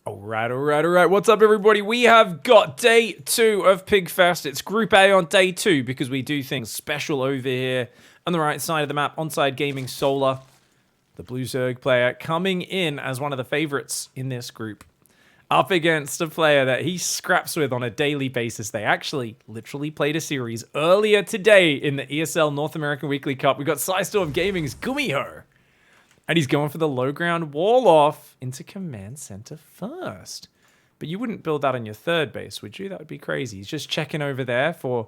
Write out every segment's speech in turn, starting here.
All right. What's up, everybody? We have got day 2 of PiGFest. It's Group A on day 2 because we do things special over here on the right side of the map. Onside Gaming Solar, the Blue Zerg player, coming in as one of the favorites in this group, up against a player that he scraps with on a daily basis. They actually literally played a series earlier today in the ESL North American Weekly Cup. We've got Storm Gaming's Gumiho. And he's going for the low ground wall off into command center first. But you wouldn't build that on your third base, would you? That would be crazy. He's just checking over there for,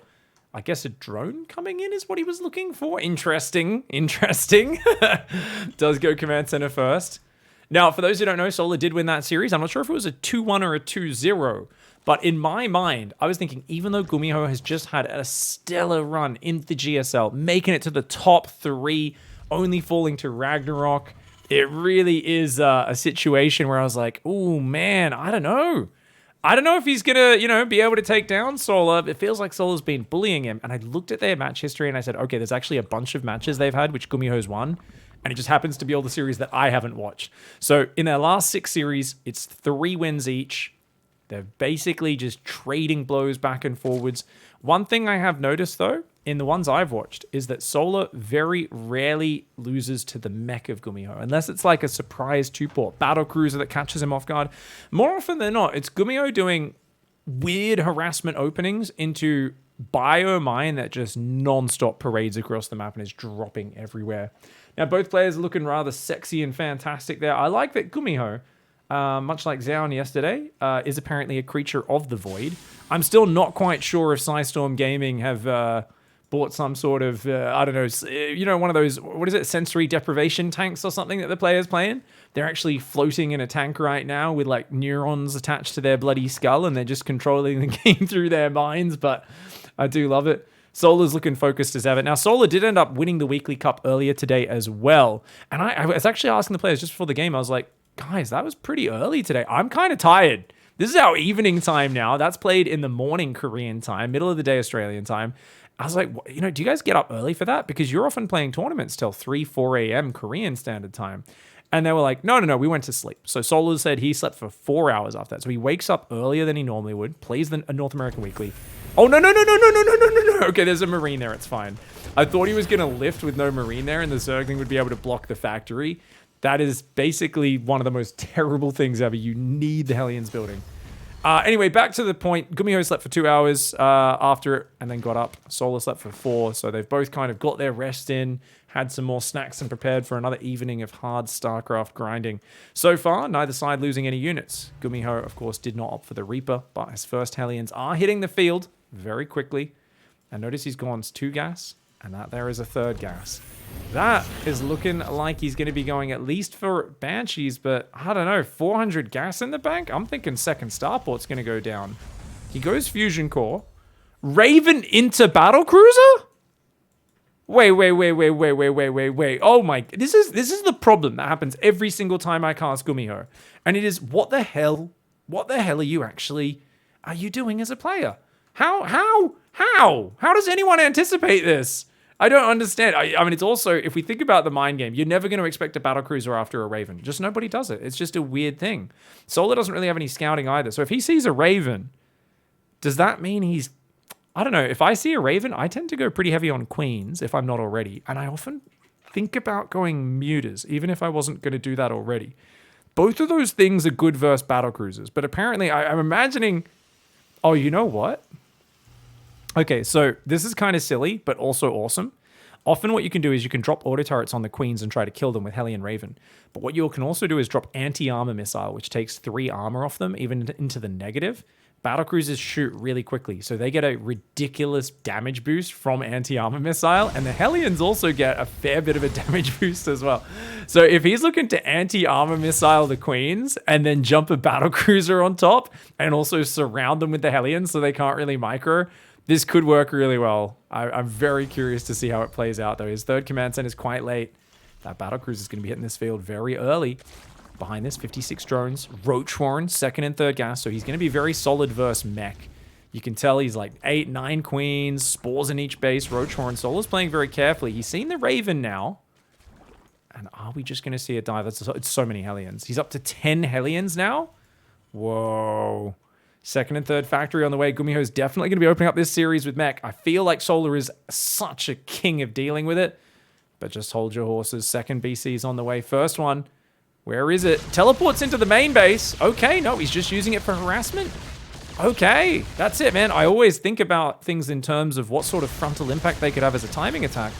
I guess, a drone coming in is what he was looking for. Interesting. Does go command center first. Now, for those who don't know, Solar did win that series. I'm not sure if it was a 2-1 or a 2-0. But in my mind, I was thinking, even though Gumiho has just had a stellar run in the GSL, making it to the top 3, only falling to Ragnarok, it really is a situation where I was like, oh man, I don't know. I don't know if he's going to, be able to take down Solar. It feels like Solar's been bullying him. And I looked at their match history and I said, okay, there's actually a bunch of matches they've had which Gumiho's won. And it just happens to be all the series that I haven't watched. So in their last 6 series, it's 3 wins each. They're basically just trading blows back and forwards. One thing I have noticed, though, in the ones I've watched, is that Solar very rarely loses to the mech of Gumiho, unless it's like a surprise 2-port battle cruiser that catches him off guard. More often than not, it's Gumiho doing weird harassment openings into biomine that just non-stop parades across the map and is dropping everywhere. Now, both players are looking rather sexy and fantastic there. I like that Gumiho, much like Zaun yesterday, is apparently a creature of the void. I'm still not quite sure if Storm Gaming have bought some sort of, I don't know, one of those, what is it, sensory deprivation tanks or something that the player's playing. They're actually floating in a tank right now with like neurons attached to their bloody skull, and they're just controlling the game through their minds, but I do love it. Solar's looking focused as ever. Now, Solar did end up winning the Weekly Cup earlier today as well. And I was actually asking the players just before the game, I was like, guys, that was pretty early today. I'm kind of tired. This is our evening time now. That's played in the morning Korean time, middle of the day Australian time. I was like, do you guys get up early for that? Because you're often playing tournaments till 3, 4 a.m. Korean Standard Time. And they were like, no, we went to sleep. So Solar said he slept for 4 hours after that. So he wakes up earlier than he normally would, plays a North American Weekly. Oh, no. Okay, there's a Marine there. It's fine. I thought he was going to lift with no Marine there and the Zergling would be able to block the factory. That is basically one of the most terrible things ever. You need the Hellions building. Anyway, back to the point. Gumiho slept for 2 hours after it and then got up. Solar slept for 4. So they've both kind of got their rest in, had some more snacks and prepared for another evening of hard StarCraft grinding. So far, neither side losing any units. Gumiho, of course, did not opt for the Reaper, but his first Hellions are hitting the field very quickly. And notice he's gone 2 gas, and that there is a 3rd gas. That is looking like he's going to be going at least for Banshees, but I don't know, 400 gas in the bank? I'm thinking second starport's going to go down. He goes Fusion Core. Raven into Battlecruiser? Wait. Oh my, this is the problem that happens every single time I cast Gumiho. And it is, what the hell are you doing as a player? How does anyone anticipate this? I don't understand. I mean, it's also, if we think about the mind game, you're never going to expect a battlecruiser after a Raven. Just nobody does it. It's just a weird thing. Solar doesn't really have any scouting either. So if he sees a Raven, does that mean he's... I don't know. If I see a Raven, I tend to go pretty heavy on Queens, if I'm not already. And I often think about going Mutas, even if I wasn't going to do that already. Both of those things are good versus battlecruisers. But apparently, I'm imagining... Oh, you know what? Okay, so this is kind of silly, but also awesome. Often what you can do is you can drop auto turrets on the Queens and try to kill them with Hellion Raven. But what you can also do is drop anti-armor missile, which takes 3 armor off them, even into the negative. Battlecruisers shoot really quickly, so they get a ridiculous damage boost from anti-armor missile, and the Hellions also get a fair bit of a damage boost as well. So if he's looking to anti-armor missile the Queens, and then jump a battlecruiser on top, and also surround them with the Hellions so they can't really micro, this could work really well. I'm very curious to see how it plays out, though. His 3rd command center is quite late. That battlecruiser is going to be hitting this field very early. Behind this, 56 drones. Roachwarren, 2nd and 3rd gas, so he's going to be very solid versus mech. You can tell he's like 8, 9 queens, spores in each base. Roachwarren, Solar's playing very carefully. He's seen the Raven now. And are we just going to see a dive? It's so many Hellions. He's up to 10 Hellions now. Whoa. Second and third factory on the way. Gumiho is definitely going to be opening up this series with mech. I feel like Solar is such a king of dealing with it. But just hold your horses. Second BC is on the way. First one. Where is it? Teleports into the main base. Okay, no, he's just using it for harassment. Okay, that's it, man. I always think about things in terms of what sort of frontal impact they could have as a timing attack.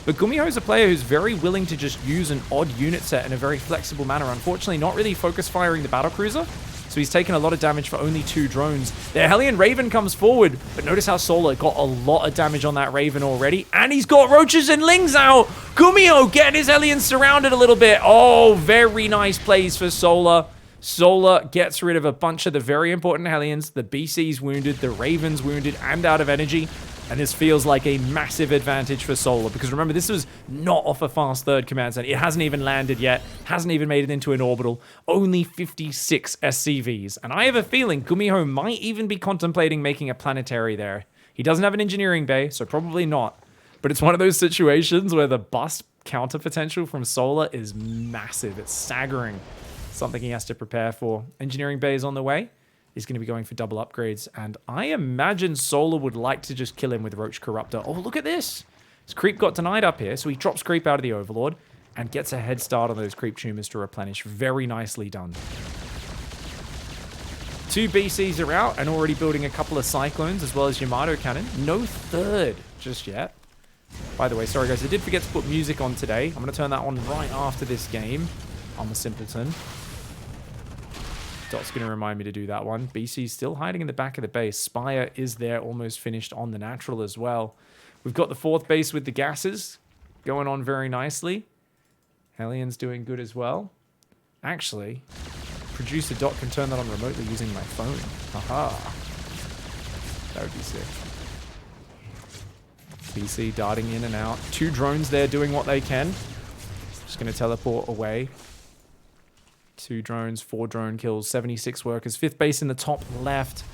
But Gumiho is a player who's very willing to just use an odd unit set in a very flexible manner. Unfortunately, not really focus firing the battlecruiser. So he's taken a lot of damage for only 2 drones. The Hellion Raven comes forward, but notice how Solar got a lot of damage on that Raven already. And he's got Roaches and Lings out. Gumiho getting his Hellions surrounded a little bit. Oh, very nice plays for Solar. Solar gets rid of a bunch of the very important Hellions. The BC's wounded, the Raven's wounded, and out of energy. And this feels like a massive advantage for Solar. Because remember, this was not off a fast third command center. It hasn't even landed yet. Hasn't even made it into an orbital. Only 56 SCVs. And I have a feeling Gumiho might even be contemplating making a planetary there. He doesn't have an engineering bay, so probably not. But it's one of those situations where the bust counter potential from Solar is massive. It's staggering. Something he has to prepare for. Engineering bay is on the way. He's going to be going for double upgrades. And I imagine Solar would like to just kill him with Roach Corruptor. Oh, look at this. His creep got denied up here. So he drops creep out of the Overlord and gets a head start on those creep tumors to replenish. Very nicely done. 2 BCs are out and already building a couple of Cyclones as well as Yamato Cannon. No third just yet. By the way, sorry guys, I did forget to put music on today. I'm going to turn that on right after this game. I'm a simpleton. Dot's going to remind me to do that one. BC's still hiding in the back of the base. Spire is there, almost finished on the natural as well. We've got the 4th base with the gases going on very nicely. Hellions doing good as well. Actually, producer Dot can turn that on remotely using my phone. Haha. That would be sick. BC darting in and out. 2 drones there doing what they can. Just going to teleport away. 2 drones, 4 drone kills, 76 workers. 5th base in the top left.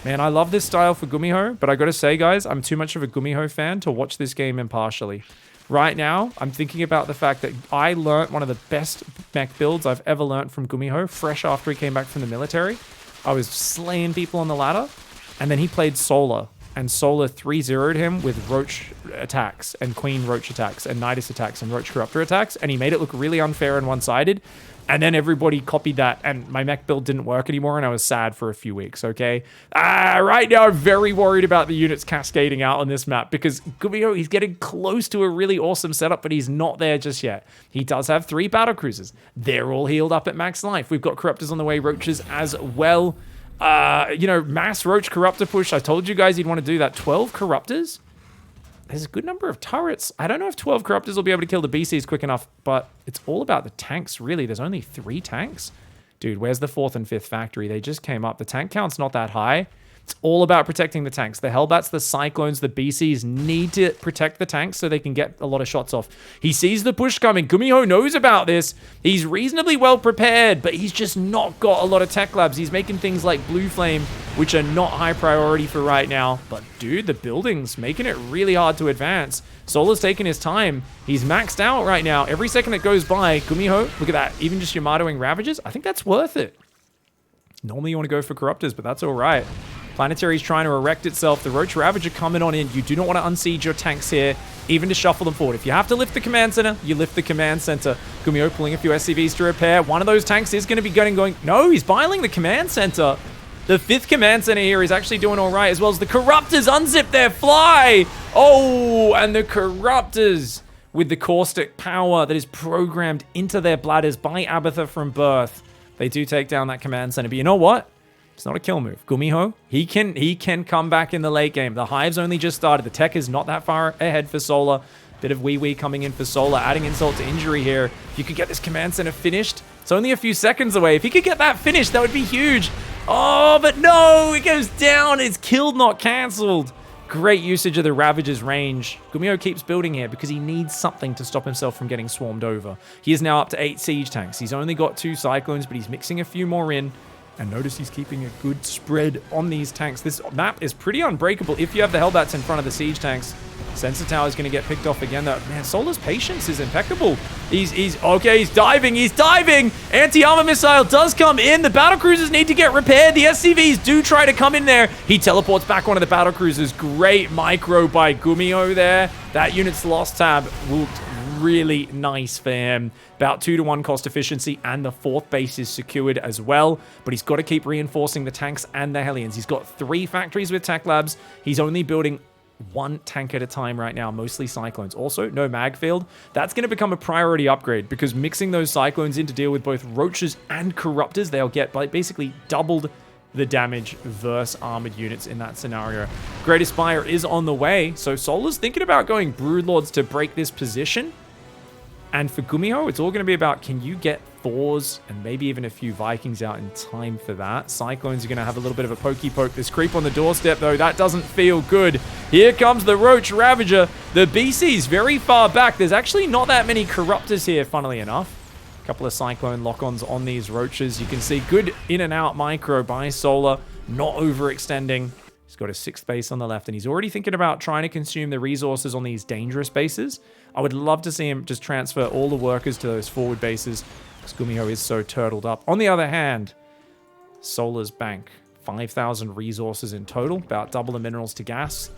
Man, I love this style for Gumiho, but I gotta say, guys, I'm too much of a Gumiho fan to watch this game impartially. Right now, I'm thinking about the fact that I learnt one of the best mech builds I've ever learnt from Gumiho, fresh after he came back from the military. I was slaying people on the ladder, and then he played Solar, and Solar 3-0'd him with Roach attacks, and Queen Roach attacks, and Nidus attacks, and Roach Corruptor attacks, and he made it look really unfair and one-sided. And then everybody copied that, and my mech build didn't work anymore, and I was sad for a few weeks, okay? Right now, I'm very worried about the units cascading out on this map, because Gumiho, he's getting close to a really awesome setup, but he's not there just yet. He does have 3 battlecruisers. They're all healed up at max life. We've got Corruptors on the way, Roaches as well. You know, mass Roach Corruptor push. I told you guys you'd want to do that. 12 Corruptors? There's a good number of turrets. I don't know if 12 Corruptors will be able to kill the BCs quick enough, but it's all about the tanks, really. There's only 3 tanks. Dude, where's the 4th and 5th factory? They just came up. The tank count's not that high. It's all about protecting the tanks. The Hellbats, the Cyclones, the BCs need to protect the tanks so they can get a lot of shots off. He sees the push coming. Gumiho knows about this. He's reasonably well prepared, but he's just not got a lot of tech labs. He's making things like Blue Flame, which are not high priority for right now. But dude, the building's making it really hard to advance. Solar's taking his time. He's maxed out right now. Every second that goes by, Gumiho, look at that. Even just Yamatoing Ravages, I think that's worth it. Normally you want to go for Corruptors, but that's all right. Planetary's trying to erect itself. The Roach Ravager coming on in. You do not want to unsiege your tanks here, even to shuffle them forward. If you have to lift the command center, you lift the command center. Gumiho pulling a few SCVs to repair. One of those tanks is going to be going. No, he's biling the command center. The 5th command center here is actually doing all right, as well as the Corruptors unzip their fly. Oh, and the Corruptors with the caustic power that is programmed into their bladders by Abatha from birth. They do take down that command center, but you know what? It's not a kill move. Gumiho, he can come back in the late game. The Hive's only just started. The tech is not that far ahead for Solar. Bit of wee-wee coming in for Solar, adding insult to injury here. If you could get this command center finished, it's only a few seconds away. If he could get that finished, that would be huge. Oh, but no, it goes down. It's killed, not canceled. Great usage of the Ravager's range. Gumiho keeps building here because he needs something to stop himself from getting swarmed over. He is now up to 8 siege tanks. He's only got 2 Cyclones, but he's mixing a few more in. And notice he's keeping a good spread on these tanks. This map is pretty unbreakable if you have the Hellbats in front of the siege tanks. Sensor Tower is going to get picked off again, though. Man, Solar's patience is impeccable. He's okay, he's diving. Anti-armor missile does come in. The battle cruisers need to get repaired. The SCVs do try to come in there. He teleports back one of the battle cruisers. Great micro by Gumiho there. That unit's lost tab looked really nice for him. About 2-to-1 cost efficiency, and the 4th base is secured as well. But he's got to keep reinforcing the tanks and the Hellions. He's got 3 factories with tech labs. He's only building 1 tank at a time right now, mostly Cyclones. Also, no mag field. That's going to become a priority upgrade, because mixing those Cyclones in to deal with both Roaches and Corruptors, they'll get basically doubled the damage versus armored units in that scenario. Greatest Spire is on the way, so Solar's thinking about going Broodlords to break this position. And for Gumiho, it's all going to be about, can you get Thors and maybe even a few Vikings out in time for that? Cyclones are going to have a little bit of a pokey poke. This creep on the doorstep, though, that doesn't feel good. Here comes the Roach Ravager. The BC's very far back. There's actually not that many Corruptors here, funnily enough. A couple of Cyclone lock-ons on these Roaches. You can see good in and out micro by Solar, not overextending. He's got a 6th base on the left, and he's already thinking about trying to consume the resources on these dangerous bases. I would love to see him just transfer all the workers to those forward bases, because Gumiho is so turtled up. On the other hand, Solar's bank, 5,000 resources in total, about double the minerals to gas.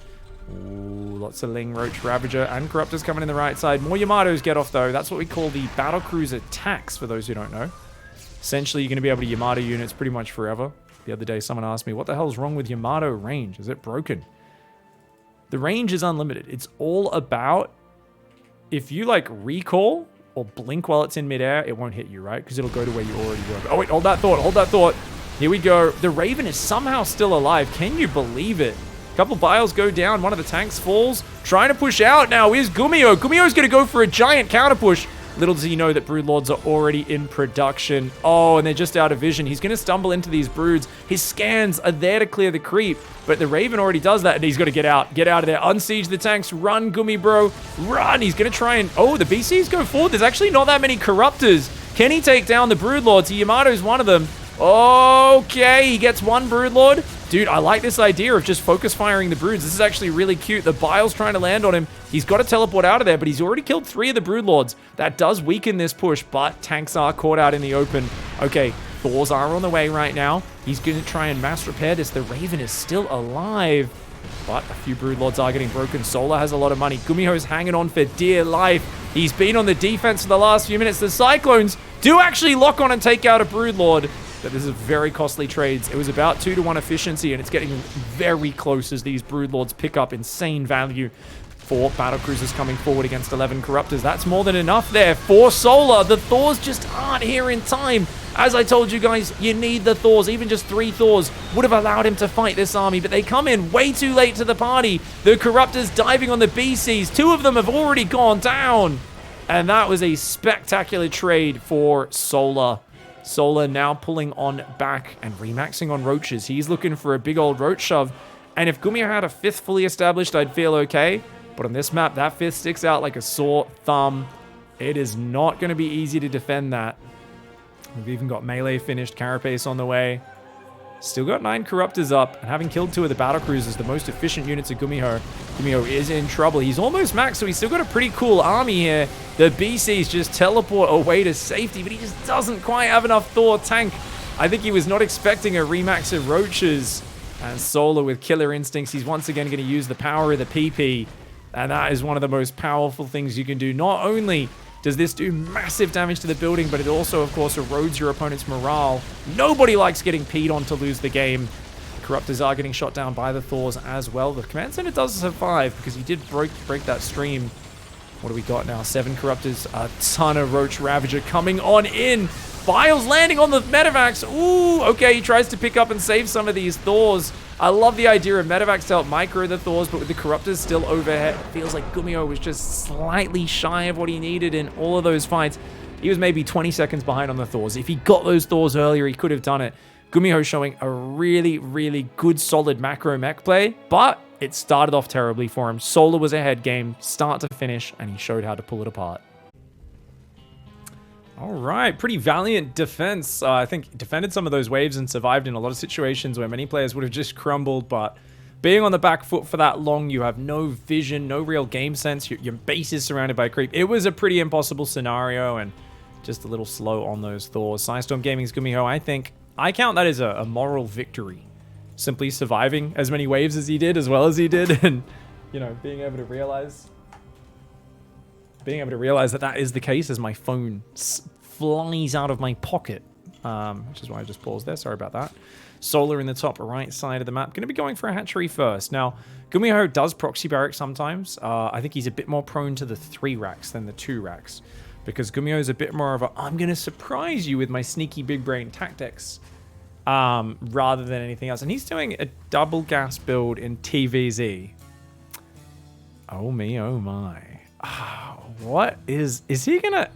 Ooh, lots of Ling, Roach, Ravager, and Corruptors coming in the right side. More Yamatos get off, though. That's what we call the Battlecruiser tax, for those who don't know. Essentially, you're going to be able to Yamato units pretty much forever. The other day, someone asked me, what the hell is wrong with Yamato range? Is it broken? The range is unlimited. It's all about, if you like recall or blink while it's in midair, it won't hit you, right? Because it'll go to where you already were. Oh, wait, hold that thought. Here we go. The Raven is somehow still alive. Can you believe it? A couple Biles go down. One of the tanks falls. Trying to push out now is Gumiho. Gumiho's going to go for a giant counter push. Little does he know that Broodlords are already in production. Oh, and they're just out of vision. He's going to stumble into these broods. His scans are there to clear the creep, but the Raven already does that, and he's got to get out. Get out of there. Unsiege the tanks. Run, Gumi bro. Run. He's going to try and... Oh, the BCs go forward. There's actually not that many Corruptors. Can he take down the Broodlords? Yamato's one of them. Okay, he gets one Broodlord. Dude, I like this idea of just focus firing the broods. This is actually really cute. The Bile's trying to land on him. He's got to teleport out of there, but he's already killed 3 of the Broodlords. That does weaken this push, but tanks are caught out in the open. Okay, Thors are on the way right now. He's going to try and mass repair this. The Raven is still alive, but a few Broodlords are getting broken. Solar has a lot of money. Gumiho's hanging on for dear life. He's been on the defense for the last few minutes. The Cyclones do actually lock on and take out a Broodlord. But this is very costly trades. It was about 2-to-1 efficiency, and it's getting very close as these Broodlords pick up insane value. 4 battlecruisers coming forward against 11 Corruptors. That's more than enough there for Solar. The Thors just aren't here in time. As I told you guys, you need the Thors. Even just 3 Thors would have allowed him to fight this army, but they come in way too late to the party. The Corruptors diving on the BCs. 2 of them have already gone down. And that was a spectacular trade for Solar. Solar now pulling on back and remaxing on Roaches. He's looking for a big old Roach shove. And if Gumiho had a 5th fully established, I'd feel okay. But on this map, that 5th sticks out like a sore thumb. It is not going to be easy to defend that. We've even got melee finished, Carapace on the way. Still got 9 Corruptors up, and having killed 2 of the battlecruisers, the most efficient units of Gumiho. Gumiho is in trouble. He's almost maxed, so he's still got a pretty cool army here. The BCs just teleport away to safety, but he just doesn't quite have enough Thor tank. I think he was not expecting a remax of Roaches. And Solar with killer instincts, he's once again going to use the power of the PP. And that is one of the most powerful things you can do. Not only does this do massive damage to the building, but it also, of course, erodes your opponent's morale. Nobody likes getting peed on to lose the game. Corruptors are getting shot down by the Thors as well. The command center does survive because he did break that stream. What do we got now? 7 Corruptors, a ton of Roach Ravager coming on in. Biles landing on the Medivacs. Ooh, okay, he tries to pick up and save some of these Thors. I love the idea of Medivacs to help micro the Thors, but with the Corruptors still overhead, it feels like Gumiho was just slightly shy of what he needed in all of those fights. He was maybe 20 seconds behind on the Thors. If he got those Thors earlier, he could have done it. Gumiho showing a really, really good, solid macro mech play, but it started off terribly for him. Solar was ahead game, start to finish, and he showed how to pull it apart. All right, pretty valiant defense. I think defended some of those waves and survived in a lot of situations where many players would have just crumbled, but being on the back foot for that long, you have no vision, no real game sense. Your base is surrounded by creep. It was a pretty impossible scenario and just a little slow on those Thors. Psystorm Gaming's Gumiho, I count that as a moral victory. Simply surviving as many waves as he did, as well as he did, and, you know, being able to realize that that is the case as my phone flies out of my pocket, which is why I just paused there. Sorry about that. Solar in the top right side of the map. Going to be going for a hatchery first. Now, Gumiho does proxy barrack sometimes. I think he's a bit more prone to the 3 racks than the 2 racks, because Gumiho is a bit more of a, I'm going to surprise you with my sneaky big brain tactics, rather than anything else. And he's doing a double gas build in TVZ. Oh me, oh my. What is he gonna...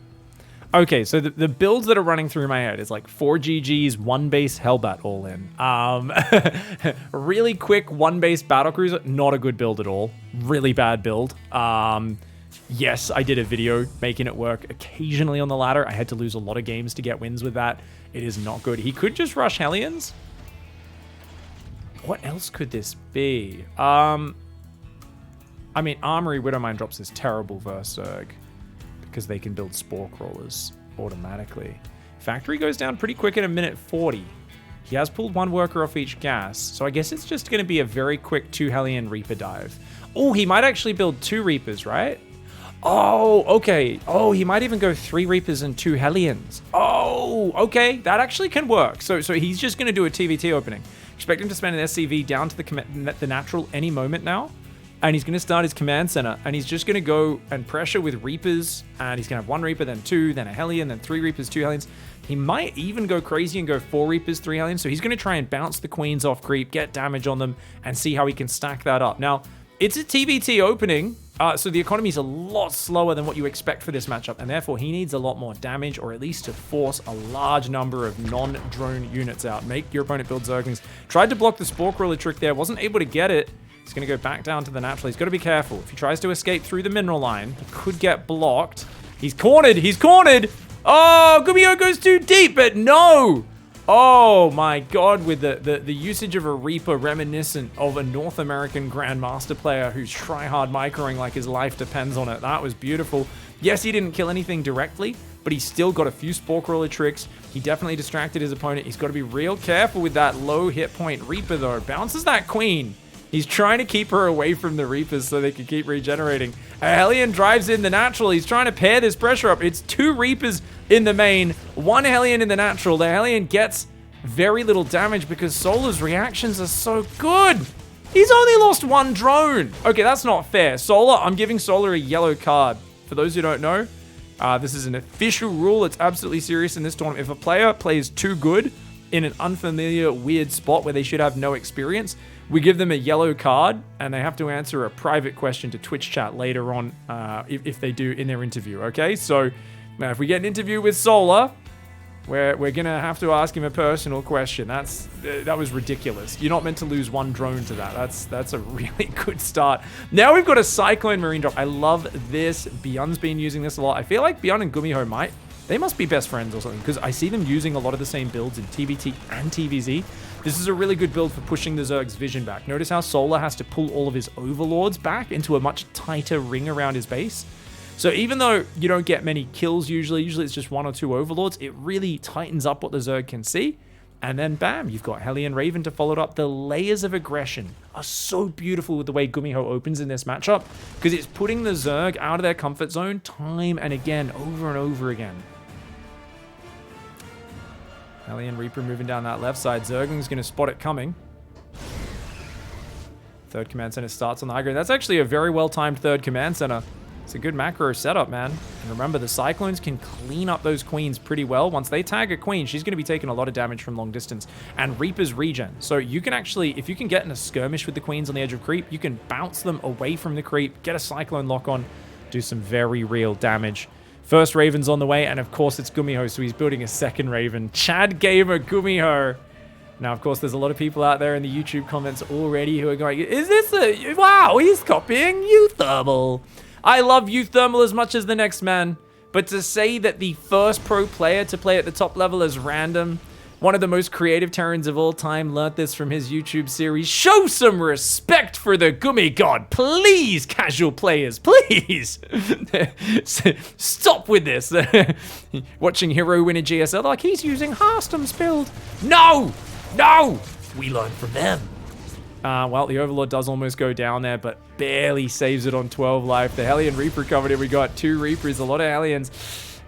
Okay, so the builds that are running through my head is like 4 GGs, 1 base Hellbat all in. Really quick 1 base Battlecruiser, not a good build at all. Really bad build. Yes, I did a video making it work occasionally on the ladder. I had to lose a lot of games to get wins with that. It is not good. He could just rush Hellions. What else could this be? I mean, Armory Widowmine drops is terrible versus Zerg because they can build Spore Crawlers automatically. Factory goes down pretty quick in a minute 40. He has pulled 1 worker off each gas, so I guess it's just going to be a very quick 2 Hellion Reaper dive. Oh, he might actually build 2 Reapers, right? Oh, okay. Oh, he might even go 3 Reapers and 2 Hellions. Oh, okay. That actually can work. So he's just going to do a TVT opening. Expect him to spend an SCV down to the natural any moment now. And he's going to start his command center, and he's just going to go and pressure with Reapers, and he's going to have 1 Reaper, then 2, then a Hellion, then 3 Reapers, 2 Hellions. He might even go crazy and go 4 Reapers, 3 Hellions, so he's going to try and bounce the Queens off creep, get damage on them, and see how he can stack that up. Now, it's a TVT opening, so the economy is a lot slower than what you expect for this matchup, and therefore he needs a lot more damage, or at least to force a large number of non-drone units out. Make your opponent build Zerglings. Tried to block the Spore Crawler trick there, wasn't able to get it. He's going to go back down to the natural. He's got to be careful. If he tries to escape through the mineral line, he could get blocked. He's cornered. He's cornered. Oh, Gumiho goes too deep, but no. Oh my God, with the usage of a Reaper reminiscent of a North American Grandmaster player who's try-hard microing like his life depends on it. That was beautiful. Yes, he didn't kill anything directly, but he's still got a few Spore Crawler tricks. He definitely distracted his opponent. He's got to be real careful with that low hit point Reaper, though. Bounces that Queen. He's trying to keep her away from the Reapers so they can keep regenerating. A Hellion drives in the natural. He's trying to pair this pressure up. It's 2 Reapers in the main, 1 Hellion in the natural. The Hellion gets very little damage because Solar's reactions are so good. He's only lost 1 drone. Okay, that's not fair. Solar, I'm giving Solar a yellow card. For those who don't know, this is an official rule. It's absolutely serious in this tournament. If a player plays too good in an unfamiliar, weird spot where they should have no experience, we give them a yellow card, and they have to answer a private question to Twitch chat later on if they do in their interview, okay? So if we get an interview with Solar, we're going to have to ask him a personal question. That was ridiculous. You're not meant to lose 1 drone to that. That's a really good start. Now we've got a Cyclone Marine drop. I love this. Beyond's been using this a lot. I feel like Beyond and Gumiho they must be best friends or something, because I see them using a lot of the same builds in TVT and TVZ. This is a really good build for pushing the Zerg's vision back. Notice how Solar has to pull all of his Overlords back into a much tighter ring around his base. So even though you don't get many kills usually it's just 1 or 2 Overlords, it really tightens up what the Zerg can see. And then bam, you've got Hellion Raven to follow it up. The layers of aggression are so beautiful with the way Gumiho opens in this matchup, because it's putting the Zerg out of their comfort zone time and again, over and over again. Hellion Reaper moving down that left side. Zergling's going to spot it coming. 3rd command center starts on the high ground. That's actually a very well-timed 3rd command center. It's a good macro setup, man. And remember, the Cyclones can clean up those Queens pretty well. Once they tag a Queen, she's going to be taking a lot of damage from long distance. And Reaper's regen. So you can actually, if you can get in a skirmish with the Queens on the edge of creep, you can bounce them away from the creep, get a Cyclone lock on, do some very real damage. First Raven's on the way, and of course it's Gumiho, so he's building a 2nd Raven. Chad Gamer Gumiho. Now, of course, there's a lot of people out there in the YouTube comments already who are going, is this a... Wow, he's copying Euthermal. I love Euthermal as much as the next man, But to say that the first pro player to play at the top level is random, one of the most creative Terrans of all time, learned this from his YouTube series. Show some respect for the Gumi God, please, casual players, please. Stop with this. Watching Hero win a GSL, like he's using Hearthstone's build. No, no, we learn from them. Well, the Overlord does almost go down there, but barely saves it on 12 life. The Hellion Reaper covered it. We got 2 Reapers, a lot of Hellions.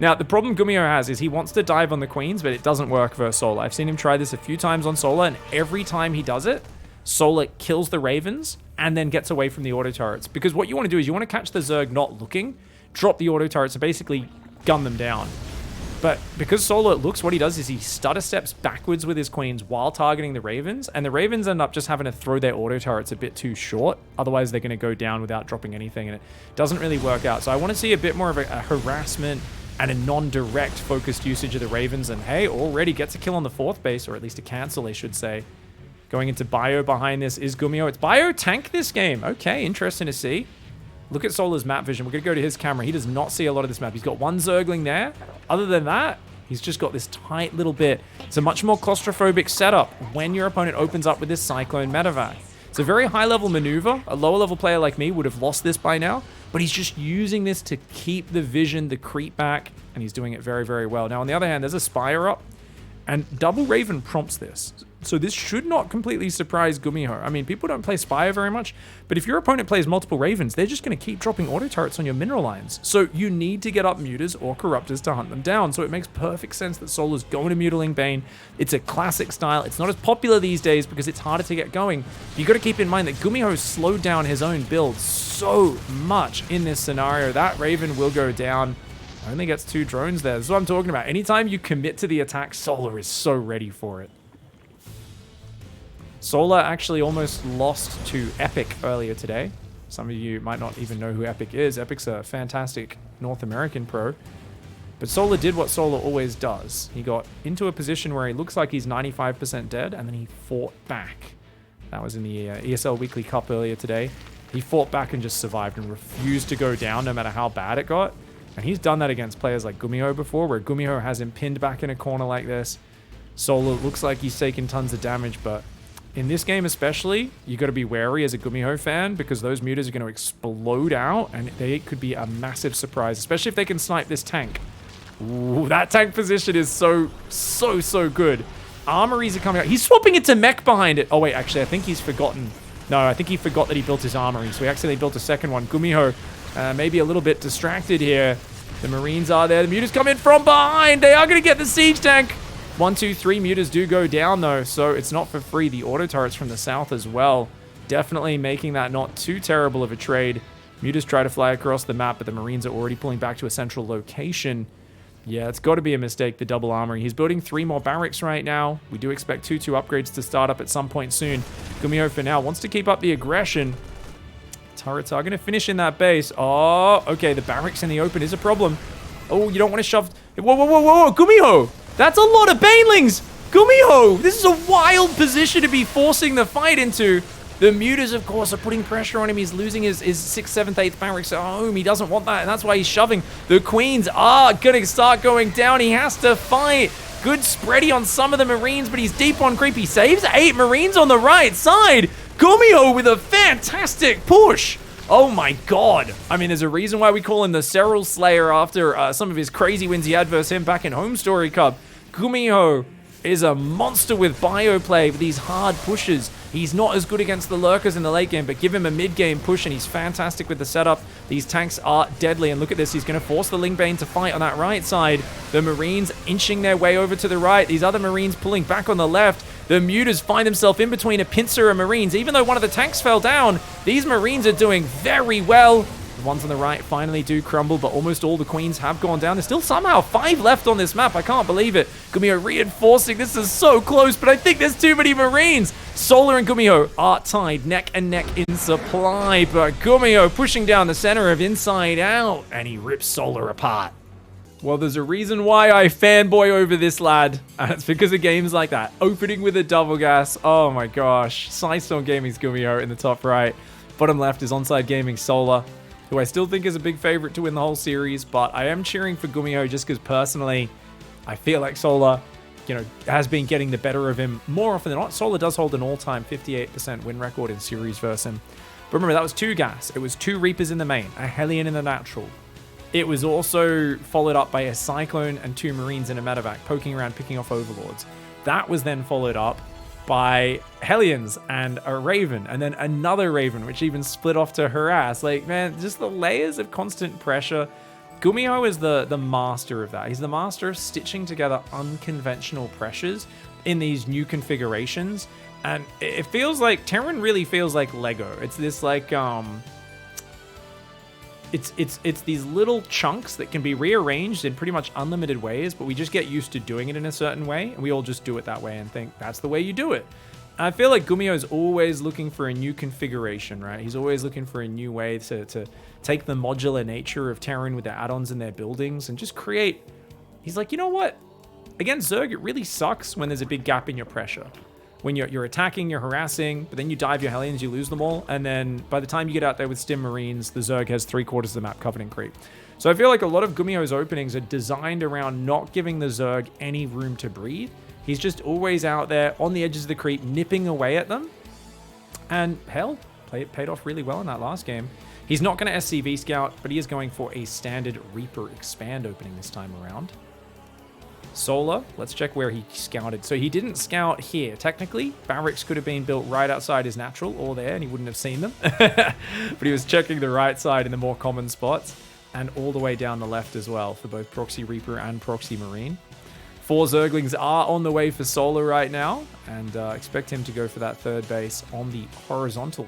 Now, the problem Gumiho has is he wants to dive on the Queens, but it doesn't work versus Solar. I've seen him try this a few times on Solar, and every time he does it, Solar kills the Ravens and then gets away from the auto turrets. Because what you want to do is you want to catch the Zerg not looking, drop the auto turrets, and basically gun them down. But because Solar looks, what he does is he stutter steps backwards with his Queens while targeting the Ravens, and the Ravens end up just having to throw their auto turrets a bit too short. Otherwise, they're going to go down without dropping anything, and it doesn't really work out. So I want to see a bit more of a harassment and a non-direct focused usage of the Ravens. And hey, already gets a kill on the 4th base, or at least a cancel, they should say. Going into Bio behind this is Gumiho. It's Bio tank this game. Okay, interesting to see. Look at Solar's map vision. We're going to go to his camera. He does not see a lot of this map. He's got 1 Zergling there. Other than that, he's just got this tight little bit. It's a much more claustrophobic setup when your opponent opens up with this Cyclone medevac. It's a very high-level maneuver. A lower-level player like me would have lost this by now, but he's just using this to keep the vision, the creep back, and he's doing it very, very well. Now, on the other hand, there's a Spire up, and Double Raven prompts this. So this should not completely surprise Gumiho. I mean, people don't play Spire very much, but if your opponent plays multiple Ravens, they're just going to keep dropping auto turrets on your mineral lines. So you need to get up Mutas or Corruptors to hunt them down. So it makes perfect sense that Solar's going to Mutiling Bane. It's a classic style. It's not as popular these days because it's harder to get going. You got to keep in mind that Gumiho slowed down his own build so much in this scenario. That Raven will go down. Only gets 2 drones there. This is what I'm talking about. Anytime you commit to the attack, Solar is so ready for it. Solar actually almost lost to Epic earlier today. Some of you might not even know who Epic is. Epic's a fantastic North American pro. But Solar did what Solar always does. He got into a position where he looks like he's 95% dead, and then he fought back. That was in the ESL Weekly Cup earlier today. He fought back and just survived and refused to go down no matter how bad it got. And he's done that against players like Gumiho before, where Gumiho has him pinned back in a corner like this. Solar looks like he's taken tons of damage, but in this game especially, you got to be wary as a Gumiho fan because those mutas are going to explode out and they could be a massive surprise, especially if they can snipe this tank. Ooh, that tank position is so good. Armories are coming out. He's swapping it to mech behind it. Oh, wait, actually, I think he's forgotten. No, I think he forgot that he built his armory, so he accidentally built a second one. Gumiho, maybe a little bit distracted here. The Marines are there. The mutas come in from behind. They are going to get the siege tank. 1, 2, 3 mutas do go down, though, so it's not for free. The auto turrets from the south as well. Definitely making that not too terrible of a trade. Mutas try to fly across the map, but the Marines are already pulling back to a central location. Yeah, it's got to be a mistake, the double armory. He's building 3 more barracks right now. We do expect 2 upgrades to start up at some point soon. Gumiho, for now, wants to keep up the aggression. Turrets are going to finish in that base. Oh, okay, the barracks in the open is a problem. Oh, you don't want to shove... Whoa, Gumiho! That's a lot of Banelings! Gumiho! This is a wild position to be forcing the fight into. The mutas, of course, are putting pressure on him. He's losing his 6th, 7th, 8th barracks at home. He doesn't want that, and that's why he's shoving. The Queens are going to start going down. He has to fight. Good spready on some of the Marines, but he's deep on creep. He saves 8 Marines on the right side. Gumiho with a fantastic push. Oh my god. I mean, there's a reason why we call him the Serral Slayer after some of his crazy wins he had versus him back in Home Story Cup. Gumiho is a monster with bio play with these hard pushes. He's not as good against the lurkers in the late game, but give him a mid-game push and he's fantastic with the setup. These tanks are deadly, and look at this. He's going to force the Lingbane to fight on that right side. The Marines inching their way over to the right. These other Marines pulling back on the left. The mutas find themselves in between a pincer and Marines. Even though one of the tanks fell down, these Marines are doing very well. The ones on the right finally do crumble, but almost all the Queens have gone down. There's still somehow 5 left on this map. I can't believe it. Gumiho reinforcing. This is so close, but I think there's too many Marines. Solar and Gumiho are tied neck and neck in supply, but Gumiho pushing down the center of Inside Out, and he rips Solar apart. Well, there's a reason why I fanboy over this lad, and it's because of games like that. Opening with a double gas. Oh my gosh. Sidestorm Gaming's Gumiho in the top right. Bottom left is Onside Gaming Solar. who I still think is a big favorite to win the whole series, but I am cheering for Gumiho just because personally, I feel like Solar, has been getting the better of him more often than not. Solar does hold an all-time 58% win record in series versus him. But remember, that was 2 gas. It was 2 Reapers in the main, a Hellion in the natural. It was also followed up by a Cyclone and 2 Marines in a medevac, poking around, picking off Overlords. That was then followed up by Hellions and a Raven, and then another Raven, which even split off to harass. Like, man, just the layers of constant pressure. Gumiho is the master of that. He's the master of stitching together unconventional pressures in these new configurations. And it feels like, Terran really feels like Lego. It's this like, it's these little chunks that can be rearranged in pretty much unlimited ways, but we just get used to doing it in a certain way, and we all just do it that way and think that's the way you do it. And I feel like Gumiho is always looking for a new configuration, right? He's always looking for a new way to take the modular nature of Terran with their add-ons and their buildings and just create... He's like, you know what? Against Zerg, it really sucks when there's a big gap in your pressure. When you're attacking, you're harassing, but then you dive your Hellions, you lose them all, and then by the time you get out there with Stim Marines, the Zerg has 3/4 of the map covered in creep. So I feel like a lot of Gumiho's openings are designed around not giving the Zerg any room to breathe. He's just always out there on the edges of the creep, nipping away at them. And hell, paid off really well in that last game. He's not going to SCV scout, but he is going for a standard Reaper expand opening this time around. Solar, let's check where he scouted. So he didn't scout here. Technically, barracks could have been built right outside his natural or there, and he wouldn't have seen them. But he was checking the right side in the more common spots, and all the way down the left as well for both Proxy Reaper and Proxy Marine. 4 Zerglings are on the way for Solar right now, and expect him to go for that 3rd base on the horizontal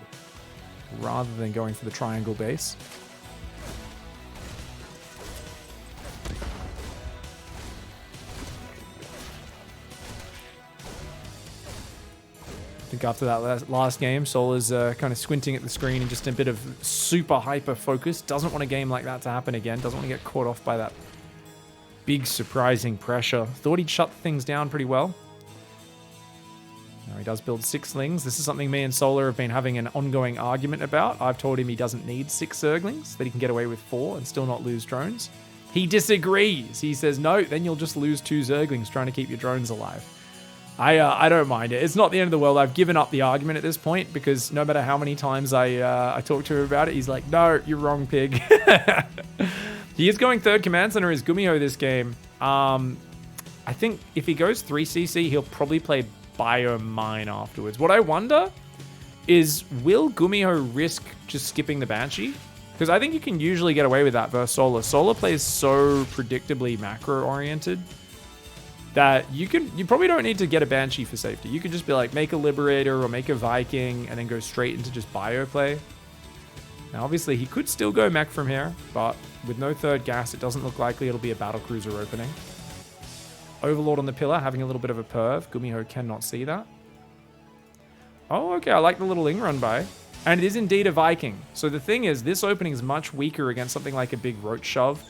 rather than going for the triangle base. I think after that last game, Solar's kind of squinting at the screen and just a bit of super hyper focus. Doesn't want a game like that to happen again. Doesn't want to get caught off by that big surprising pressure. Thought he'd shut things down pretty well. Now he does build 6 Slings. This is something me and Solar have been having an ongoing argument about. I've told him he doesn't need 6 Zerglings, that he can get away with 4 and still not lose drones. He disagrees. He says, no, then you'll just lose 2 Zerglings trying to keep your drones alive. I don't mind it. It's not the end of the world. I've given up the argument at this point because no matter how many times I talk to him about it, he's like, no, you're wrong, pig. He is going 3rd command center as Gumiho this game. I think if he goes 3cc, he'll probably play Biomine afterwards. What I wonder is, will Gumiho risk just skipping the Banshee? Because I think you can usually get away with that versus Solar. Solar plays so predictably macro-oriented that you probably don't need to get a Banshee for safety. You could just be like, make a Liberator or make a Viking and then go straight into just bio play. Now, obviously, he could still go mech from here, but with no 3rd gas, it doesn't look likely it'll be a battlecruiser opening. Overlord on the pillar, having a little bit of a perv. Gumiho cannot see that. Oh, okay, I like the little Ling run by. And it is indeed a Viking. So the thing is, this opening is much weaker against something like a big Roach Shove,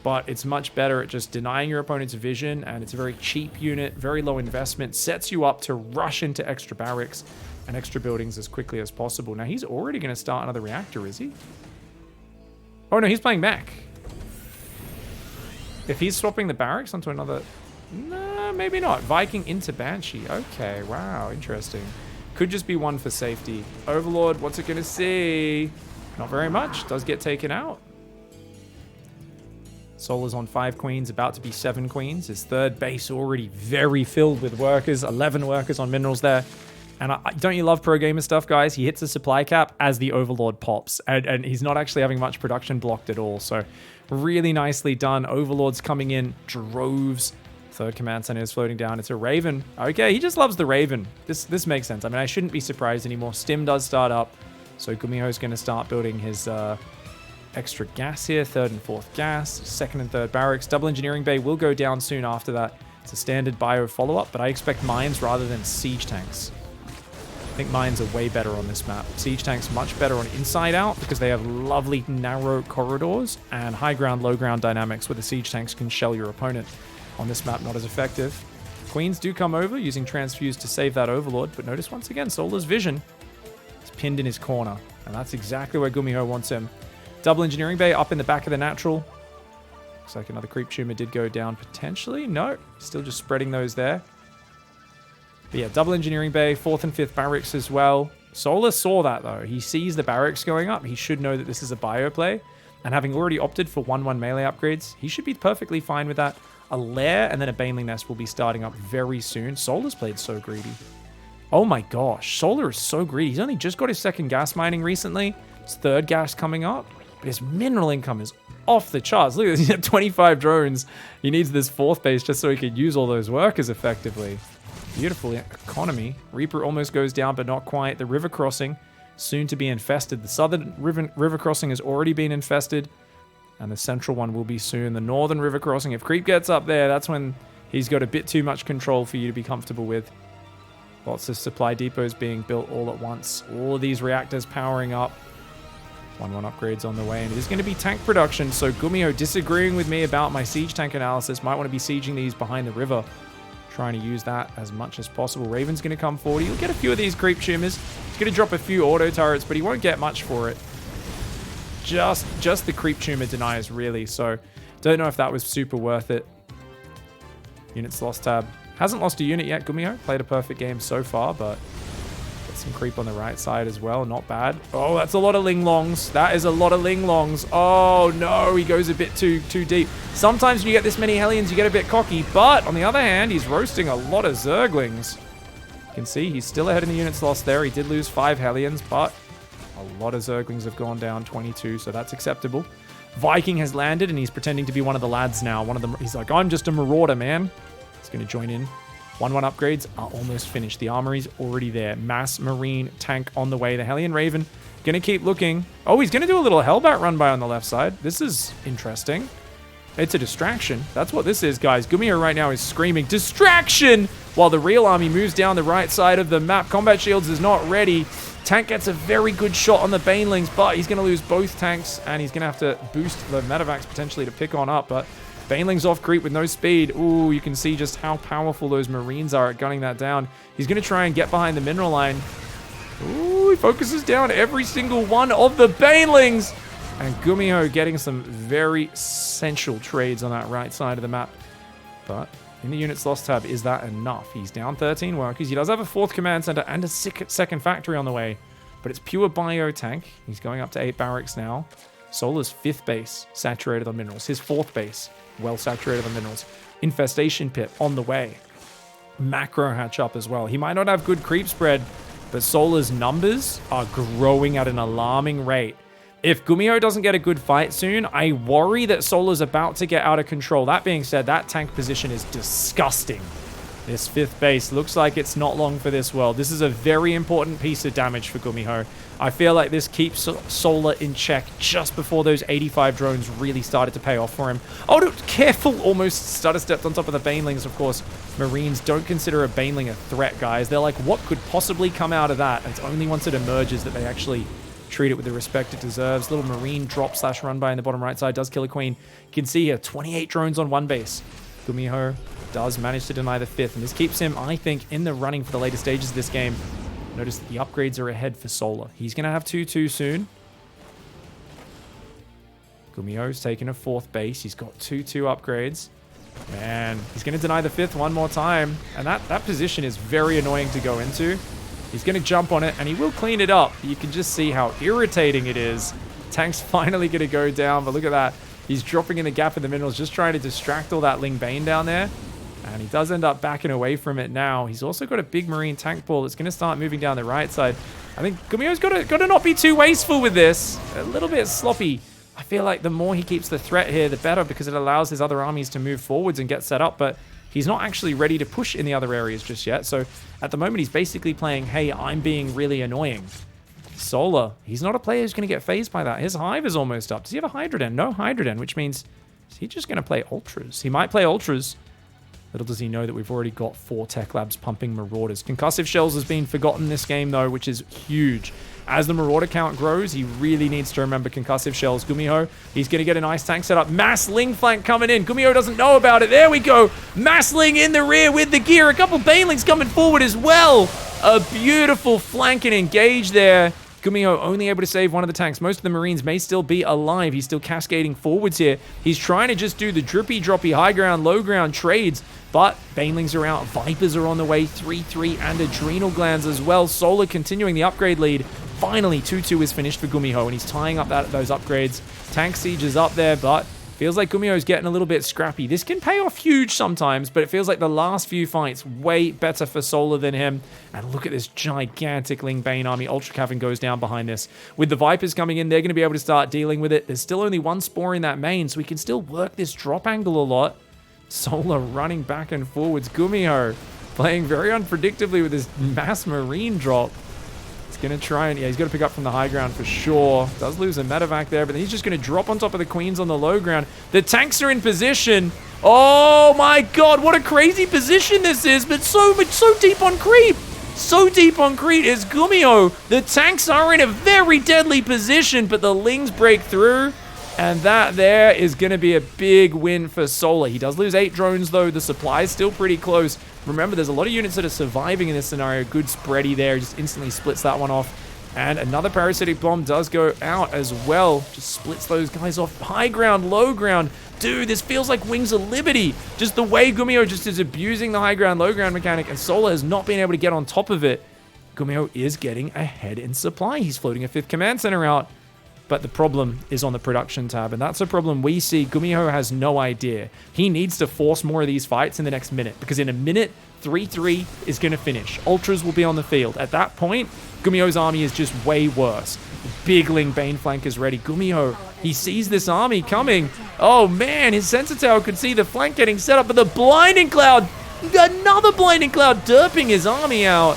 but it's much better at just denying your opponent's vision, and it's a very cheap unit, very low investment, sets you up to rush into extra barracks and extra buildings as quickly as possible. Now, he's already going to start another reactor, is he? Oh, no, he's playing mech. If he's swapping the barracks onto another... No, maybe not. Viking into Banshee. Okay, wow, interesting. Could just be one for safety. Overlord, what's it going to see? Not very much. Does get taken out. Solar's on 5 queens, about to be 7 queens. His 3rd base already very filled with workers. 11 workers on minerals there. And don't you love pro gamer stuff, guys? He hits the supply cap as the Overlord pops. And he's not actually having much production blocked at all. So really nicely done. Overlord's coming in droves. 3rd command center is floating down. It's a Raven. Okay, he just loves the Raven. This makes sense. I mean, I shouldn't be surprised anymore. Stim does start up. So Gumiho's going to start building his... extra gas here, 3rd and 4th gas, 2nd and 3rd barracks. Double engineering bay will go down soon after that. It's a standard bio follow-up, but I expect mines rather than siege tanks. I think mines are way better on this map. Siege tanks much better on inside out because they have lovely narrow corridors and high ground, low ground dynamics where the siege tanks can shell your opponent. On this map, not as effective. Queens do come over using transfuse to save that Overlord, but notice once again, Solar's vision is pinned in his corner, and that's exactly where Gumiho wants him. Double engineering bay up in the back of the natural. Looks like another creep tumor did go down potentially. No, still just spreading those there. But yeah, double engineering bay, 4th and 5th barracks as well. Solar saw that though. He sees the barracks going up. He should know that this is a bio play. And having already opted for 1-1 melee upgrades, he should be perfectly fine with that. A lair and then a baneling nest will be starting up very soon. Solar's played so greedy. Oh my gosh, Solar is so greedy. He's only just got his 2nd gas mining recently. His 3rd gas coming up. But his mineral income is off the charts. Look at this, he had 25 drones. He needs this 4th base just so he could use all those workers effectively. Beautiful economy. Reaper almost goes down, but not quite. The river crossing, soon to be infested. The southern river crossing has already been infested. And the central one will be soon. The northern river crossing, if creep gets up there, that's when he's got a bit too much control for you to be comfortable with. Lots of supply depots being built all at once. All of these reactors powering up. 1-1 upgrades on the way. And it is going to be tank production. So Gumiho disagreeing with me about my siege tank analysis. Might want to be sieging these behind the river. Trying to use that as much as possible. Raven's going to come forward. He'll get a few of these creep tumors. He's going to drop a few auto turrets, but he won't get much for it. Just the creep tumor deniers, really. So, don't know if that was super worth it. Units lost tab. Hasn't lost a unit yet, Gumiho. Played a perfect game so far, but got some creep on the right side as well. Not bad. Oh, that's a lot of Linglongs. That is a lot of Linglongs. Oh, no. He goes a bit too deep. Sometimes when you get this many Hellions, you get a bit cocky. But, on the other hand, he's roasting a lot of Zerglings. You can see he's still ahead in the units lost there. He did lose 5 Hellions, but a lot of Zerglings have gone down, 22, so that's acceptable. Viking has landed, and he's pretending to be one of the lads now. He's like, I'm just a marauder, man. He's going to join in. 1-1 upgrades are almost finished. The armory's already there. Mass Marine tank on the way. The Hellion Raven going to keep looking. Oh, he's going to do a little Hellbat run by on the left side. This is interesting. It's a distraction. That's what this is, guys. Gumiho right now is screaming, distraction! While the real army moves down the right side of the map. Combat Shields is not ready. Tank gets a very good shot on the Banelings, but he's going to lose both tanks, and he's going to have to boost the Medivacs potentially to pick on up, but Banelings off creep with no speed. Ooh, you can see just how powerful those Marines are at gunning that down. He's going to try and get behind the mineral line. Ooh, he focuses down every single one of the Banelings. And Gumiho getting some very essential trades on that right side of the map. But in the units lost tab, is that enough? He's down 13 workers. He does have a 4th command center and a 2nd factory on the way. But it's pure bio tank. He's going up to 8 barracks now. Solar's 5th base, saturated on minerals. His 4th base, well saturated on minerals. Infestation pit on the way. Macro hatch up as well. He might not have good creep spread, but Solar's numbers are growing at an alarming rate. If Gumiho doesn't get a good fight soon, I worry that Solar's about to get out of control. That being said, that tank position is disgusting. This 5th base looks like it's not long for this world. This is a very important piece of damage for Gumiho. I feel like this keeps Solar in check just before those 85 drones really started to pay off for him. Oh, no, careful! Almost stutter stepped on top of the Banelings, of course. Marines don't consider a Baneling a threat, guys. They're like, what could possibly come out of that? And it's only once it emerges that they actually treat it with the respect it deserves. Little Marine drop / run by in the bottom right side does kill a queen. You can see here, 28 drones on one base. Gumiho does manage to deny the 5th, and this keeps him, I think, in the running for the later stages of this game. Notice that the upgrades are ahead for Solar. He's going to have 2-2 soon. Gumiho's taking a 4th base. He's got 2-2 upgrades. Man, he's going to deny the 5th one more time, and that position is very annoying to go into. He's going to jump on it, and he will clean it up. You can just see how irritating it is. Tank's finally going to go down, but look at that. He's dropping in the gap in the minerals, just trying to distract all that Ling Bane down there. And he does end up backing away from it now. He's also got a big Marine tank pool that's going to start moving down the right side. I think Gumiho's got to not be too wasteful with this. A little bit sloppy. I feel like the more he keeps the threat here, the better, because it allows his other armies to move forwards and get set up. But he's not actually ready to push in the other areas just yet. So at the moment, he's basically playing, hey, I'm being really annoying. Solar, he's not a player who's going to get phased by that. His Hive is almost up. Does he have a Hydra Den? No Hydra Den, which means is he just going to play Ultras? He might play Ultras. Little does he know that we've already got 4 Tech Labs pumping Marauders. Concussive Shells has been forgotten this game, though, which is huge. As the Marauder count grows, he really needs to remember Concussive Shells. Gumiho, he's going to get a nice tank set up. Mass Ling flank coming in. Gumiho doesn't know about it. There we go. Mass Ling in the rear with the gear. A couple Banelings coming forward as well. A beautiful flank and engage there. Gumiho only able to save one of the tanks. Most of the Marines may still be alive. He's still cascading forwards here. He's trying to just do the drippy, droppy, high ground, low ground trades. But Banelings are out. Vipers are on the way. 3-3 and Adrenal Glands as well. Solar continuing the upgrade lead. Finally, 2-2 is finished for Gumiho, and he's tying up those upgrades. Tank Siege is up there, but feels like Gumiho's getting a little bit scrappy. This can pay off huge sometimes, but it feels like the last few fights way better for Solar than him. And look at this gigantic Ling Bane army. Ultra Cavern goes down behind this. With the Vipers coming in, they're going to be able to start dealing with it. There's still only one Spore in that main, so we can still work this drop angle a lot. Solar running back and forwards. Gumiho playing very unpredictably with this mass Marine drop. Going to try and, yeah, he's got to pick up from the high ground for sure. Does lose a medevac there, but then he's just going to drop on top of the Queens on the low ground. The tanks are in position. Oh my god, what a crazy position this is, but so deep on creep. So deep on creep is Gumiho. The tanks are in a very deadly position, but the Lings break through. And that there is going to be a big win for Solar. He does lose 8 drones, though. The supply is still pretty close. Remember, there's a lot of units that are surviving in this scenario. Good spready there. Just instantly splits that one off. And another parasitic bomb does go out as well. Just splits those guys off. High ground, low ground. Dude, this feels like Wings of Liberty. Just the way Gumiho just is abusing the high ground, low ground mechanic. And Solar has not been able to get on top of it. Gumiho is getting ahead in supply. He's floating a 5th command center out. But the problem is on the production tab, and that's a problem we see. Gumiho has no idea. He needs to force more of these fights in the next minute, because in a minute, 3-3 is going to finish. Ultras will be on the field. At that point, Gumiho's army is just way worse. Big Ling Bane flank is ready. Gumiho, he sees this army coming. Oh man, his sensor tower could see the flank getting set up, but the Blinding Cloud, another Blinding Cloud derping his army out.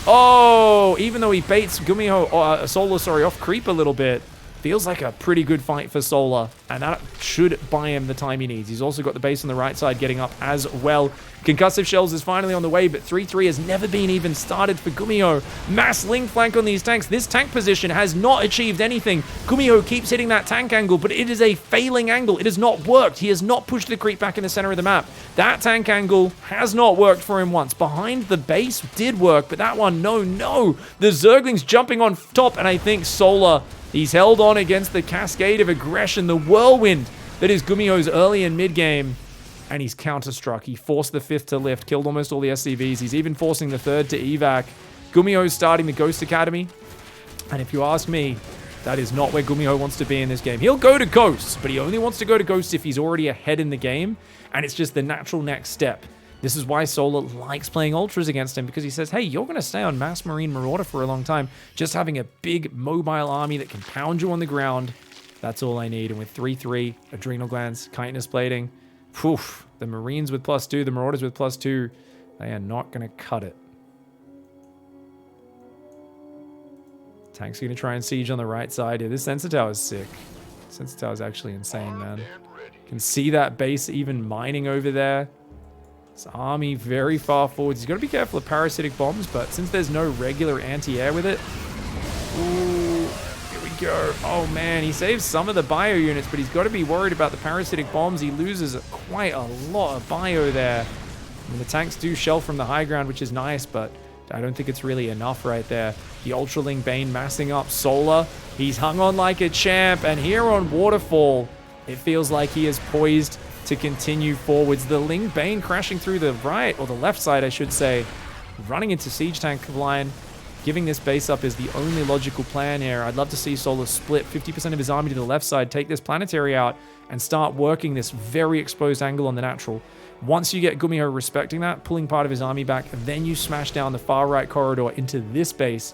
Oh, even though he baits Gumiho, Solar, off creep a little bit. Feels like a pretty good fight for Solar, and that should buy him the time he needs. He's also got the base on the right side getting up as well. Concussive Shells is finally on the way, but 3-3 has never been even started for Gumiho. Mass Ling flank on these tanks. This tank position has not achieved anything. Gumiho keeps hitting that tank angle, but it is a failing angle. It has not worked. He has not pushed the creep back in the center of the map. That tank angle has not worked for him once. Behind the base did work, but that one, no. The Zerglings jumping on top, and I think Solar, he's held on against the cascade of aggression, the whirlwind that is Gumiho's early and mid game, and he's counter-struck. He forced the 5th to lift, killed almost all the SCVs. He's even forcing the 3rd to evac. Gumiho's starting the Ghost Academy, and if you ask me, that is not where Gumiho wants to be in this game. He'll go to Ghosts, but he only wants to go to Ghosts if he's already ahead in the game, and it's just the natural next step. This is why Solar likes playing Ultras against him, because he says, hey, you're going to stay on Mass Marine Marauder for a long time. Just having a big mobile army that can pound you on the ground, that's all I need. And with 3-3, Adrenal Glands, Chitinous Plating, poof, the Marines with +2, the Marauders with +2, they are not going to cut it. Tank's going to try and siege on the right side. Yeah, this Sensor Tower is sick. Sensor Tower is actually insane, man. You can see that base even mining over there. This army very far forwards. He's got to be careful of parasitic bombs, but since there's no regular anti-air with it... Ooh, here we go. Oh man, he saves some of the bio units, but he's got to be worried about the parasitic bombs. He loses quite a lot of bio there. I mean, the tanks do shell from the high ground, which is nice, but I don't think it's really enough right there. The Ultraling Bane massing up Solar. He's hung on like a champ, and here on Waterfall, it feels like he is poised to continue forwards. The Ling Bane crashing through the right, or the left side, I should say, running into Siege Tank line. Giving this base up is the only logical plan here. I'd love to see Solar split 50% of his army to the left side, take this planetary out, and start working this very exposed angle on the natural. Once you get Gumiho respecting that, pulling part of his army back, then you smash down the far right corridor into this base.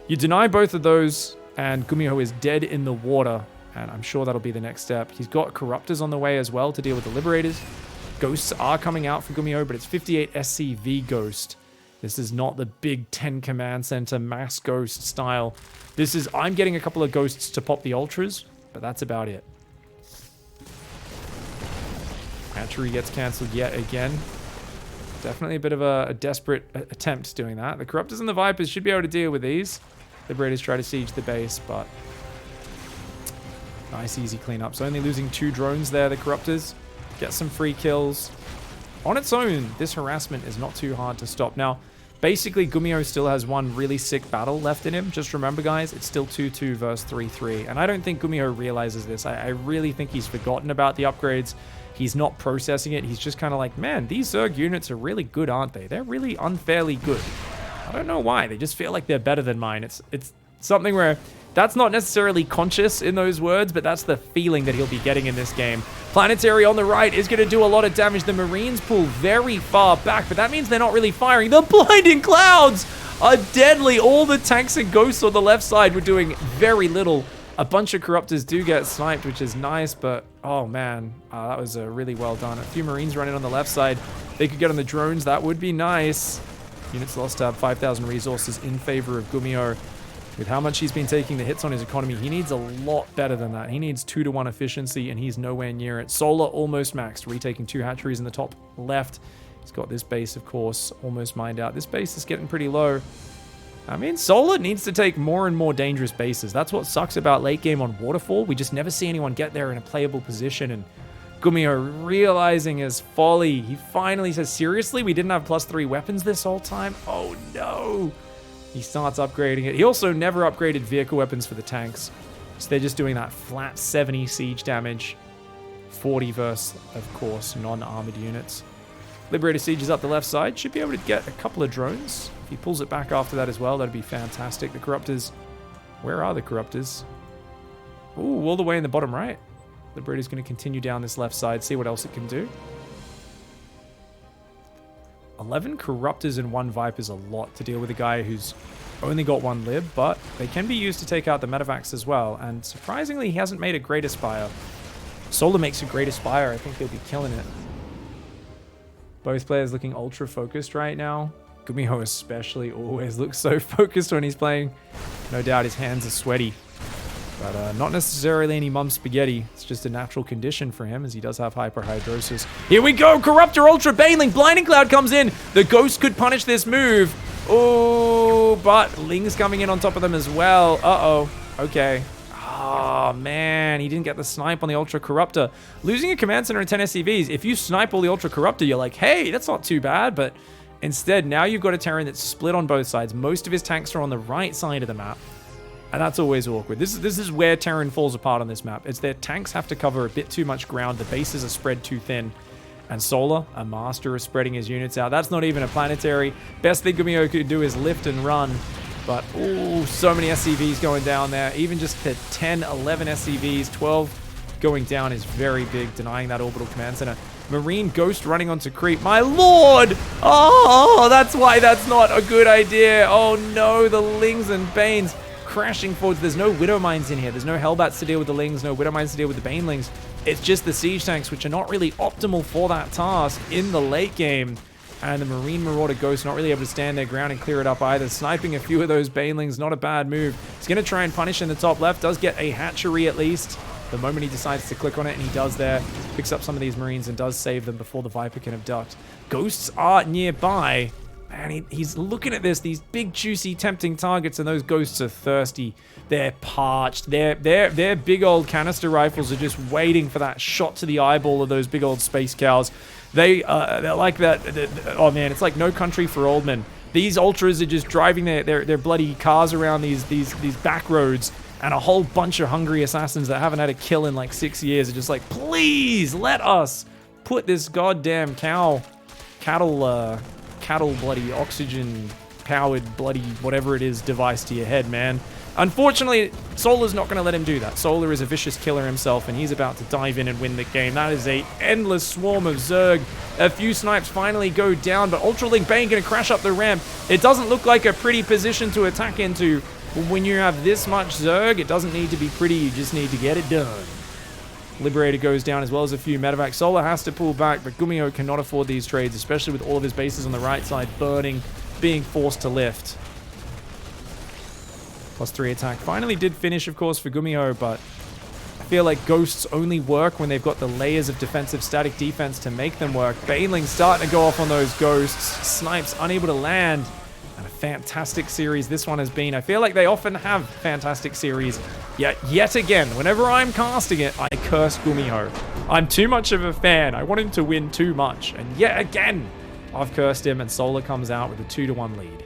You deny both of those, and Gumiho is dead in the water. And I'm sure that'll be the next step. He's got Corruptors on the way as well to deal with the Liberators. Ghosts are coming out for Gumiho, but it's 58 SCV Ghost. This is not the big 10 command center mass Ghost style. This is, I'm getting a couple of Ghosts to pop the Ultras, but that's about it. Hatchery gets cancelled yet again. Definitely a bit of a desperate attempt doing that. The Corruptors and the Vipers should be able to deal with these. Liberators try to siege the base, but... nice, easy cleanups. Only losing 2 drones there, the Corruptors. Get some free kills. On its own, this harassment is not too hard to stop. Now, Basically, Gumiho still has one really sick battle left in him. Just remember, guys, it's still 2-2 versus 3-3. And I don't think Gumiho realizes this. I really think he's forgotten about the upgrades. He's not processing it. He's just kind of like, man, these Zerg units are really good, aren't they? They're really unfairly good. I don't know why. They just feel like they're better than mine. It's something where that's not necessarily conscious in those words, but that's the feeling that he'll be getting in this game. Planetary on the right is going to do a lot of damage. The Marines pull very far back, but that means they're not really firing. The blinding clouds are deadly. All the tanks and ghosts on the left side were doing very little. A bunch of Corruptors do get sniped, which is nice, but oh man, that was really well done. A few Marines running on the left side. They could get on the drones. That would be nice. Units lost to have 5,000 resources in favor of Gumiho. With how much he's been taking the hits on his economy, he needs a lot better than that. He needs 2-to-1 efficiency, and he's nowhere near it. Solar almost maxed, retaking 2 hatcheries in the top left. He's got this base, of course, almost mined out. This base is getting pretty low. I mean, Solar needs to take more and more dangerous bases. That's what sucks about late game on Waterfall. We just never see anyone get there in a playable position, and Gumiho realizing his folly. He finally says, seriously, we didn't have +3 weapons this whole time? Oh no! He starts upgrading it. He also never upgraded vehicle weapons for the tanks. So they're just doing that flat 70 siege damage. 40 versus, of course, non-armored units. Liberator Siege is up the left side. Should be able to get a couple of drones. If he pulls it back after that as well, that'd be fantastic. The Corruptors. Where are the Corruptors? Ooh, all the way in the bottom right. Liberator's going to continue down this left side, see what else it can do. 11 Corruptors and 1 Viper is a lot to deal with a guy who's only got 1 lib, but they can be used to take out the Medivacs as well. And surprisingly, he hasn't made a Great Aspire. Solar makes a Great Aspire. I think he'll be killing it. Both players looking ultra focused right now. Gumiho especially always looks so focused when he's playing. No doubt his hands are sweaty. But not necessarily any mum spaghetti. It's just a natural condition for him, as he does have hyperhidrosis. Here we go! Corruptor Ultra Baneling! Blinding Cloud comes in! The Ghost could punish this move. Oh, but Ling's coming in on top of them as well. Uh-oh. Okay. Oh, man. He didn't get the snipe on the Ultra Corruptor. Losing a Command Center and 10 SCVs, if you snipe all the Ultra Corruptor, you're like, hey, that's not too bad. But instead, now you've got a Terran that's split on both sides. Most of his tanks are on the right side of the map. And that's always awkward. This is where Terran falls apart on this map. It's their tanks have to cover a bit too much ground. The bases are spread too thin. And Solar, a master of spreading his units out. That's not even a planetary. Best thing Gumiho could do is lift and run. But, oh, so many SCVs going down there. Even just the 10, 11 SCVs, 12 going down is very big, denying that orbital command center. Marine Ghost running onto creep. My lord! Oh, that's why that's not a good idea. Oh, no, the Lings and Banes crashing forwards. There's no Widow Mines in here. There's no Hellbats to deal with the Lings, no Widow Mines to deal with the Banelings. It's just the siege tanks, which are not really optimal for that task in the late game. And the Marine Marauder Ghost not really able to stand their ground and clear it up either. Sniping a few of those Banelings, not a bad move. He's going to try and punish in the top left. Does get a hatchery at least. The moment he decides to click on it, and he does there. Picks up some of these Marines and does save them before the Viper can abduct. Ghosts are nearby. Man, he's looking at this, these big, juicy, tempting targets, and those Ghosts are thirsty. They're parched. Their big old canister rifles are just waiting for that shot to the eyeball of those big old space cows. They're like that. Oh man, it's like No Country for Old Men. These ultras are just driving their bloody cars around these back roads, and a whole bunch of hungry assassins that haven't had a kill in like 6 years are just like, please let us put this goddamn cattle bloody oxygen powered bloody whatever it is device to your head, man. Unfortunately, Solar's not going to let him do that. Solar is a vicious killer himself, and he's about to dive in and win the game. That is a endless swarm of Zerg. A few snipes finally go down, but Ultralink Bane going to crash up the ramp. It doesn't look like a pretty position to attack into. When you have this much Zerg, it doesn't need to be pretty. You just need to get it done. Liberator goes down as well as a few medevacs. Solar has to pull back, but Gumiho cannot afford these trades, especially with all of his bases on the right side burning, being forced to lift. +3 attack finally did finish, of course, for Gumiho, but I feel like Ghosts only work when they've got the layers of defensive static defense to make them work. Baneling's starting to go off on those Ghosts. Snipes unable to land. And a fantastic series this one has been. I feel like they often have fantastic series. Yet again, whenever I'm casting it, I curse Gumiho. I'm too much of a fan. I want him to win too much. And yet again, I've cursed him, and Solar comes out with a 2-1 lead.